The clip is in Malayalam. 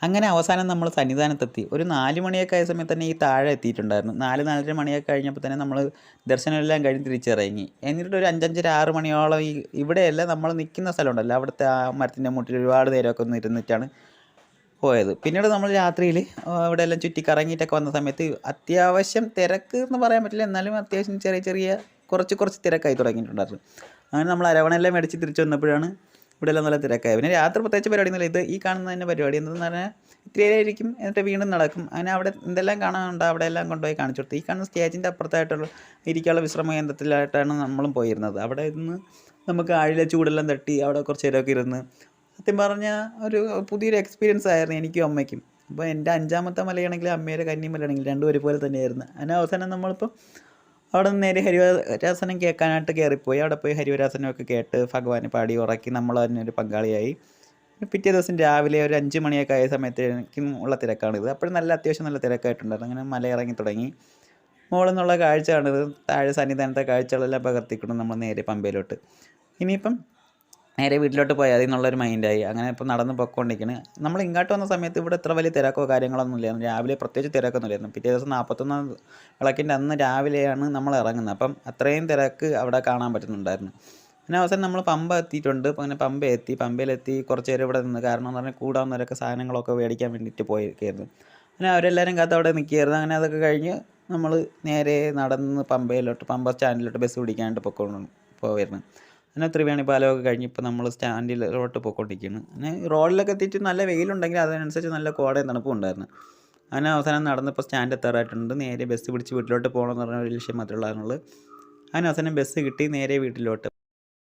അങ്ങനെ അവസാനം നമ്മൾ സന്നിധാനത്തെത്തി. ഒരു 4 മണിയൊക്കെ ആയ സമയത്ത് തന്നെ ഈ താഴെ എത്തിയിട്ടുണ്ടായിരുന്നു. 4, 4:30 മണിയൊക്കെ കഴിഞ്ഞപ്പോൾ തന്നെ നമ്മൾ ദർശനമെല്ലാം കഴിഞ്ഞ് തിരിച്ചിറങ്ങി. എന്നിട്ട് ഒരു 5, 5:30, 6 മണിയോളം ഇവിടെയല്ല നമ്മൾ നിൽക്കുന്ന സ്ഥലമുണ്ടല്ലോ, അവിടുത്തെ ആ മരത്തിൻ്റെ മൂട്ടിൽ ഒരുപാട് നേരമൊക്കെ ഒന്ന് ഇരുന്നിട്ടാണ് പോയത്. പിന്നീട് നമ്മൾ രാത്രിയിൽ ഇവിടെയെല്ലാം ചുറ്റി കറങ്ങിയിട്ടൊക്കെ വന്ന സമയത്ത് അത്യാവശ്യം തിരക്ക് എന്ന് പറയാൻ പറ്റില്ല, എന്നാലും അത്യാവശ്യം ചെറിയ ചെറിയ കുറച്ച് തിരക്കായി തുടങ്ങിയിട്ടുണ്ടായിരുന്നു. അങ്ങനെ നമ്മൾ അരവണെല്ലാം മേടിച്ച് തിരിച്ച് വന്നപ്പോഴാണ് ഇവിടെയെല്ലാം നല്ല തിരക്കായി. പിന്നെ രാത്രി പ്രത്യേകിച്ച് പരിപാടിയൊന്നുമില്ല. ഇത് ഈ കാണുന്ന തന്നെ പരിപാടി എന്തെന്ന് പറഞ്ഞാൽ ഇത്തിരിയായിരിക്കും, എന്നിട്ട് വീണ്ടും നടക്കും. അങ്ങനെ അവിടെ എന്തെല്ലാം കാണാനുണ്ടോ അവിടെ എല്ലാം കൊണ്ടുപോയി കാണിച്ചു കൊടുത്തു. ഈ കാണുന്ന സ്റ്റേജിൻ്റെ അപ്പുറത്തായിട്ടുള്ള ഇരിക്കാനുള്ള വിശ്രമ കേന്ദ്രത്തിലായിട്ടാണ് നമ്മളും പോയിരുന്നത്. അവിടെ ഇരുന്ന് നമുക്ക് ആഴിലെ ചൂടെല്ലാം തട്ടി അവിടെ കുറച്ച് നേരമൊക്കെ ഇരുന്ന് സത്യം പറഞ്ഞാൽ ഒരു പുതിയൊരു എക്സ്പീരിയൻസ് ആയിരുന്നു എനിക്കും അമ്മയ്ക്കും. അപ്പോൾ എൻ്റെ 5ാമത്തെ മലയാണെങ്കിൽ അമ്മയുടെ കന്നിമലയാണെങ്കിൽ രണ്ടും ഒരുപോലെ തന്നെയായിരുന്നു. അതിന് അവസാനം നമ്മളിപ്പോൾ അവിടെ നിന്ന് നേരെ ഹരിവരാസനം കേൾക്കാനായിട്ട് കയറിപ്പോയി. അവിടെ പോയി ഹരിവരാസനമൊക്കെ കേട്ട് ഭഗവാനെ പാടി ഉറക്കി നമ്മൾ തന്നെ ഒരു പങ്കാളിയായി. പിറ്റേ ദിവസം രാവിലെ ഒരു 5 മണിയൊക്കെ ആയ സമയത്തേക്കും ഉള്ള തിരക്കാണിത്. അപ്പോഴും അത്യാവശ്യം നല്ല തിരക്കായിട്ടുണ്ടായിരുന്നു. അങ്ങനെ മല ഇറങ്ങി തുടങ്ങി. മുകളിൽ നിന്നുള്ള കാഴ്ചയാണിത്. താഴെ സന്നിധാനത്തെ കാഴ്ചകളെല്ലാം പകർത്തിക്കൊണ്ട് നമ്മൾ നേരെ പമ്പയിലോട്ട്. ഇനിയിപ്പം നേരെ വീട്ടിലോട്ട് പോയാൽ മതി എന്നുള്ളൊരു മൈൻഡായി. അങ്ങനെ ഇപ്പോൾ നടന്ന് പൊയ്ക്കൊണ്ടിരിക്കുകയാണ്. നമ്മൾ ഇങ്ങോട്ട് വന്ന സമയത്ത് ഇവിടെ ഇത്ര വലിയ തിരക്കോ കാര്യങ്ങളൊന്നും ഇല്ലായിരുന്നു. രാവിലെ പ്രത്യേകിച്ച് തിരക്കൊന്നും ഇല്ലായിരുന്നു. പിറ്റേ ദിവസം 41 വിളക്കിൻ്റെ അന്ന് രാവിലെയാണ് നമ്മൾ ഇറങ്ങുന്നത്. അപ്പം അത്രയും തിരക്ക് അവിടെ കാണാൻ പറ്റുന്നുണ്ടായിരുന്നു. പിന്നെ അവസാനം നമ്മൾ പമ്പ എത്തിയിട്ടുണ്ട്. അങ്ങനെ പമ്പയിലെത്തി കുറച്ച് നേരം ഇവിടെ നിന്ന്, കാരണം എന്ന് പറഞ്ഞാൽ കൂടാവുന്നവരൊക്കെ സാധനങ്ങളൊക്കെ മേടിക്കാൻ വേണ്ടിയിട്ട് പോയിരിക്കുകയായിരുന്നു. അങ്ങനെ അവരെല്ലാവരും കാത്ത് അവിടെ നിൽക്കുകയായിരുന്നു. അങ്ങനെ അതൊക്കെ കഴിഞ്ഞ് നമ്മൾ നേരെ നടന്ന് പമ്പ സ്റ്റാൻഡിലോട്ട് ബസ് പിടിക്കാനായിട്ട് പോവുമായിരുന്നു. അങ്ങനെ ത്രിവേണി പാലമൊക്കെ കഴിഞ്ഞ് ഇപ്പോൾ നമ്മൾ സ്റ്റാൻഡിലോട്ട് പോയിക്കൊണ്ടിരിക്കുകയാണ്. അങ്ങനെ റോഡിലൊക്കെ എത്തിയിട്ട് നല്ല വെയിലുണ്ടെങ്കിൽ അതിനനുസരിച്ച് നല്ല കോടയും തണുപ്പും ഉണ്ടായിരുന്നു. അങ്ങനെ അവസാനം നടന്നിപ്പോൾ സ്റ്റാൻഡ് എത്താറായിട്ടുണ്ട്. നേരെ ബസ് പിടിച്ച് വീട്ടിലോട്ട് പോകണമെന്ന് പറഞ്ഞ ഒരു ലക്ഷ്യം മാത്രമേ ഉള്ളൂ. അതിന് അവസാനം ബസ് കിട്ടി നേരെ വീട്ടിലോട്ട്.